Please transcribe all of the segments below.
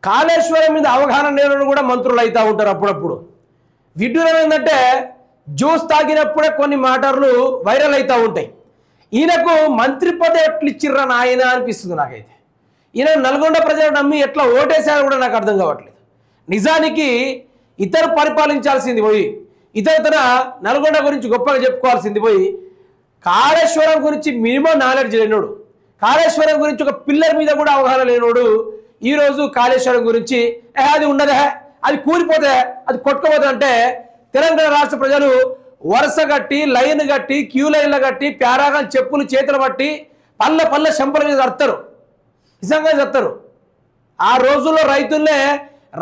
కాళేశ్వరం మీద అవగాహన లేని కూడా మంత్రులు అవుతూ ఉంటారు అప్పుడప్పుడు. విడ్డూరం ఏంటంటే జ్యూస్ తాగినప్పుడే కొన్ని మాటలు వైరల్ అవుతూ ఉంటాయి. ఈయనకు మంత్రి పదవి ఎట్లు ఇచ్చిర్రా నాయన అనిపిస్తుంది నాకైతే. ఈయన నల్గొండ ప్రజలు నమ్మి ఎట్లా ఓటేసారో కూడా నాకు అర్థం కావట్లేదు. నిజానికి ఇతరు పరిపాలించాల్సింది పోయి ఇతర నల్గొండ గురించి గొప్పగా చెప్పుకోవాల్సింది పోయి కాళేశ్వరం గురించి మినిమం నాలెడ్జ్ లేనోడు, కాళేశ్వరం గురించి ఒక పిల్లర్ మీద కూడా అవగాహన లేనోడు ఈరోజు కాళేశ్వరం గురించి అది ఉండదే, అది కూలిపోతే, అది కొట్టుకోపోతే అంటే తెలంగాణ రాష్ట్ర ప్రజలు వరుస కట్టి లైన్ కట్టి క్యూ లైన్లు కట్టి ప్యారాగాన్ చెప్పులు చేతులు పట్టి పల్ల చెంపల మీద కడతారు. నిజంగా చెప్తారు. ఆ రోజుల్లో రైతులనే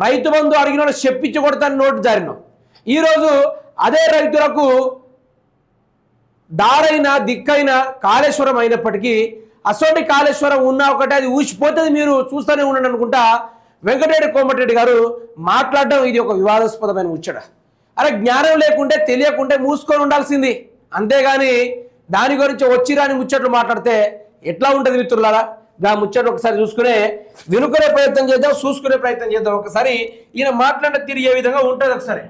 రైతు బంధు అడిగిన వాళ్ళు చెప్పించి కొడతాను నోటు జారినాం. ఈరోజు అదే రైతులకు దారైన దిక్కైన కాళేశ్వరం అయినప్పటికీ అసోంటి కాళేశ్వరం ఉన్నా ఒకటి అది ఊసిపోతుంది, మీరు చూస్తూనే ఉండండి అనుకుంటా వెంకటరెడ్డి కోమటిరెడ్డి గారు మాట్లాడడం ఇది ఒక వివాదాస్పదమైన ముచ్చట. అరే జ్ఞానం లేకుంటే తెలియకుంటే మూసుకొని ఉండాల్సింది, అంతేగాని దాని గురించి వచ్చిరాని ముచ్చట్లు మాట్లాడితే ఎట్లా ఉంటుంది మిత్రులారా? దా ముచ్చట్లు ఒకసారి వినుకునే ప్రయత్నం చేద్దాం, చూసుకునే ప్రయత్నం చేద్దాం. ఒకసారి ఈయన మాట్లాడిన తిరిగి ఏ విధంగా ఉంటుంది ఒకసారి.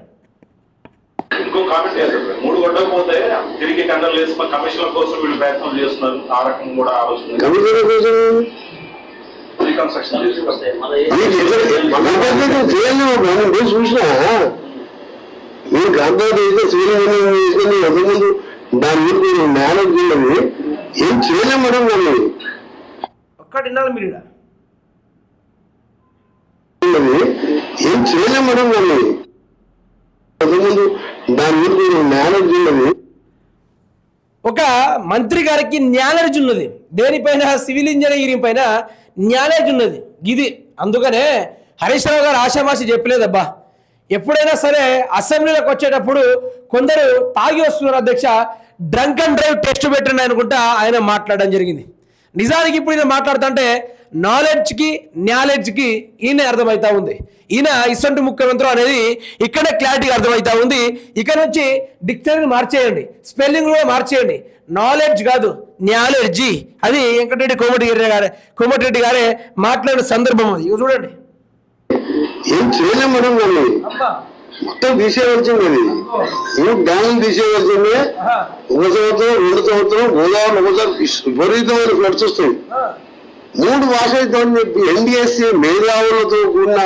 ఇంకో కామెంట్ చేస్తారు, 3 గంటల పోతే తిరిగి టెండర్లు వేసుకున్న కమిషన్ల కోసం వీళ్ళు ప్రయత్నం చేస్తున్నారు. ఆ రకం కూడా ఆలోచన రీకన్స్ట్రక్షన్ చూసినా మీరు కాంట్రాక్ట్ ముందు దాని గురించి మేనేజ్ చేయాలి. ఏం చేయలేం మేడం దాన్ని ఏం చేయలేం మేడం దాన్ని ముందు దాని గురించి మేనేజ్ చేయాలి. ఒక మంత్రి గారికి నాలెడ్జ్ ఉన్నది, దేనిపైన సివిల్ ఇంజనీరింగ్ పైన నాలెడ్జ్ ఉన్నది ఇది. అందుకనే హరీష్ రావు గారు ఆశామాషి చెప్పలేదబ్బా. ఎప్పుడైనా సరే అసెంబ్లీలోకి వచ్చేటప్పుడు కొందరు తాగి వస్తున్నారు అధ్యక్ష, డ్రంక్ అండ్ డ్రైవ్ టెస్ట్ పెట్టండి అనుకుంటా ఆయన మాట్లాడడం జరిగింది. నిజానికి ఇప్పుడు ఈయన మాట్లాడుతుంటే నాలెడ్జ్కి ఈయన అర్థమవుతా ఉంది. ఈయన ఇసంటి ముఖ్యమంత్రి అనేది ఇక్కడే క్లారిటీగా అర్థమవుతా ఉంది. ఇక్కడ నుంచి డిక్షనరీ మార్చేయండి, స్పెల్లింగ్ కూడా మార్చేయండి. నాలెడ్జ్ కాదు నాలెడ్జీ, అది వెంకటరెడ్డి కోమటిరెడ్డి గారే మాట్లాడిన సందర్భం అది. ఇక చూడండి. ఏం చేయలేం మేడం దాన్ని మొత్తం తీసేయవలసింది, అది డ్యాములు తీసేయవలసిందే. 1 సంవత్సరం 2 సంవత్సరం గోదావరి ఒకసారి విపరీతమైన ఫ్లడ్స్ వస్తాయి. 3 భాష అవుతామని చెప్పి ఎన్డీఎస్సీ మేధావులతో కూడిన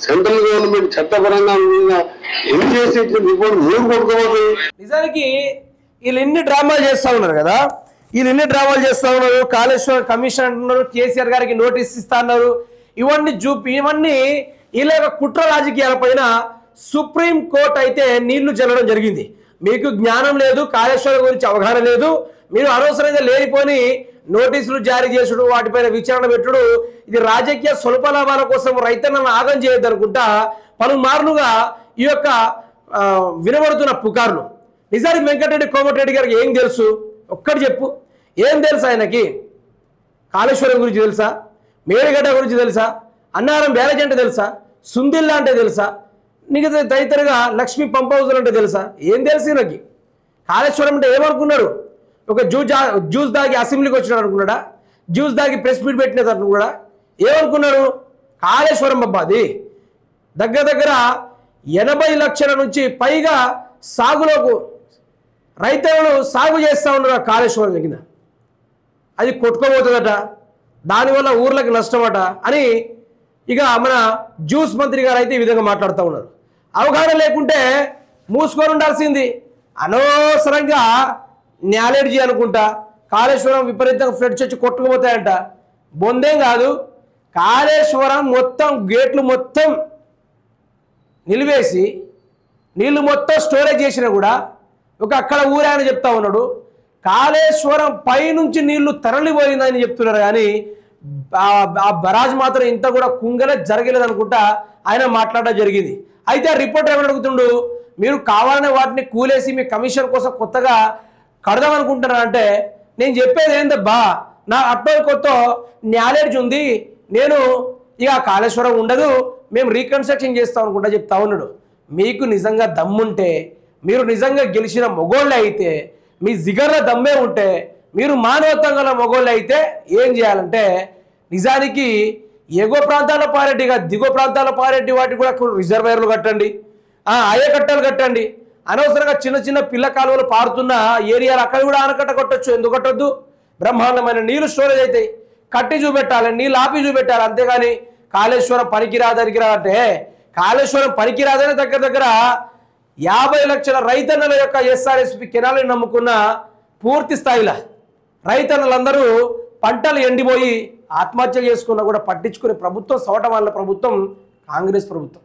సెంట్రల్ గవర్నమెంట్ చట్టపరంగా ఉన్న ఎన్డీఎస్సీ రిపోర్ట్ 3 కొట్టుకోవాలి. నిజానికి వీళ్ళు ఎన్ని డ్రామాలు చేస్తా ఉన్నారు కదా, కాళేశ్వరం కమిషన్ అంటున్నారు, కేసీఆర్ గారికి నోటీస్ ఇస్తా అన్నారు. ఇవన్నీ ఇలాగ కుట్ర రాజకీయాల పైన సుప్రీం కోర్టు అయితే నీళ్లు చల్లడం జరిగింది. మీకు జ్ఞానం లేదు, కాళేశ్వరం గురించి అవగాహన లేదు, మీరు అనవసరంగా లేనిపోని నోటీసులు జారీ చేసుడు, వాటిపైన విచారణ పెట్టుడు, ఇది రాజకీయ స్వల్ప లాభాల కోసం రైతన్నను ఆగం చేయొద్దు అనుకుంటా పలుమార్లుగా ఈ యొక్క వినబడుతున్న పుకార్లు. నిజానికి వెంకటరెడ్డి కోమటిరెడ్డి గారికి ఏం తెలుసు? ఒక్కటి చెప్పు, ఏం తెలుసు ఆయనకి? కాళేశ్వరం గురించి తెలుసా? మేడిగడ్డ గురించి తెలుసా? అన్నారం బ్యారేజ్ అంటే తెలుసా? సుందిల్లా అంటే తెలుసా? నీకు తదితరగా లక్ష్మీ పంప్ హౌజులు అంటే తెలుసా? ఏం తెలుసు నాకు? కాళేశ్వరం అంటే ఏమనుకున్నాడు? ఒక జ్యూస్ దాగి అసెంబ్లీకి వచ్చినాడు అనుకున్నాడా? జ్యూస్ దాగి ప్రెస్ మీట్ పెట్టినది అనుకున్నాడా? ఏమనుకున్నాడు? కాళేశ్వరం బాబా అది దగ్గర 80 లక్షల నుంచి పైగా సాగులోకి రైతులను సాగు చేస్తూ ఉన్నారు కాళేశ్వరం కింద. అది కొట్టుకోబోతుందట, దానివల్ల ఊర్లకు నష్టమట అని ఇక మన జ్యూస్ మంత్రి గారు అయితే ఈ విధంగా మాట్లాడుతూ ఉన్నారు. అవగాహన లేకుంటే మూసుకొని ఉండాల్సింది. అనవసరంగా నాలెడ్జీ అనుకుంటా కాళేశ్వరం విపరీతంగా ఫ్లడ్స్ వచ్చి కొట్టుకుపోతాయంట. బొందేం కాదు, కాళేశ్వరం మొత్తం గేట్లు మొత్తం నిలివేసి నీళ్లు మొత్తం స్టోరేజ్ చేసినా కూడా ఒక అక్కడ ఊరాయని చెప్తా ఉన్నాడు. కాళేశ్వరం పైనుంచి నీళ్లు తరలిపోయిందని చెప్తున్నారు, కానీ ఆ బరాజ్ మాత్రం ఇంత కూడా కుంగలే జరగలేదు అనుకుంటా ఆయన మాట్లాడడం జరిగింది. అయితే ఆ రిపోర్టర్ ఏమని అడుగుతుండు, మీరు కావాలనే వాటిని కూలేసి మీ కమిషన్ కోసం కొత్తగా కడదాం అనుకుంటున్నారంటే నేను చెప్పేది ఏందబ్బా, నా అట్టో కొత్త నాలెడ్జ్ ఉంది, నేను ఇక కాళేశ్వరం ఉండదు, మేము రీకన్స్ట్రక్షన్ చేస్తాం అనుకుంటా చెప్తా ఉన్నాడు. మీకు నిజంగా దమ్ముంటే, మీరు నిజంగా గెలిచిన మొగోళ్ళే అయితే, మీ జిగర్ల దమ్మే ఉంటే, మీరు మానవత్వం గల మొగోళ్ళే అయితే ఏం చేయాలంటే, నిజానికి ఎగువ ప్రాంతాల పారెడ్డిగా దిగువ ప్రాంతాల పారెడ్డి వాటికి కూడా రిజర్వాయర్లు కట్టండి, ఆయకట్టలు కట్టండి. అనవసరంగా చిన్న చిన్న పిల్ల కాలువలు పారుతున్న ఏరియాలు అక్కడ కూడా ఆనకట్ట కొట్టచ్చు, ఎందుకు కట్టొద్దు? బ్రహ్మాండమైన నీళ్లు స్టోరేజ్ అవుతాయి, కట్టి చూపెట్టాలి, నీళ్ళు ఆపి చూపెట్టాలి. అంతేగాని కాళేశ్వరం పనికిరాదరికి అంటే కాళేశ్వరం పనికిరాదని దగ్గర దగ్గర 50 లక్షల రైతన్నల యొక్క ఎస్ఆర్ఎస్పి కెనాల్ని నమ్ముకున్న పూర్తి స్థాయిలో రైతన్నలందరూ పంటలు ఎండిపోయి ఆత్మహత్య చేసుకున్నా కూడా పట్టించుకునే ప్రభుత్వం సవట వాళ్ళ ప్రభుత్వం కాంగ్రెస్ ప్రభుత్వం.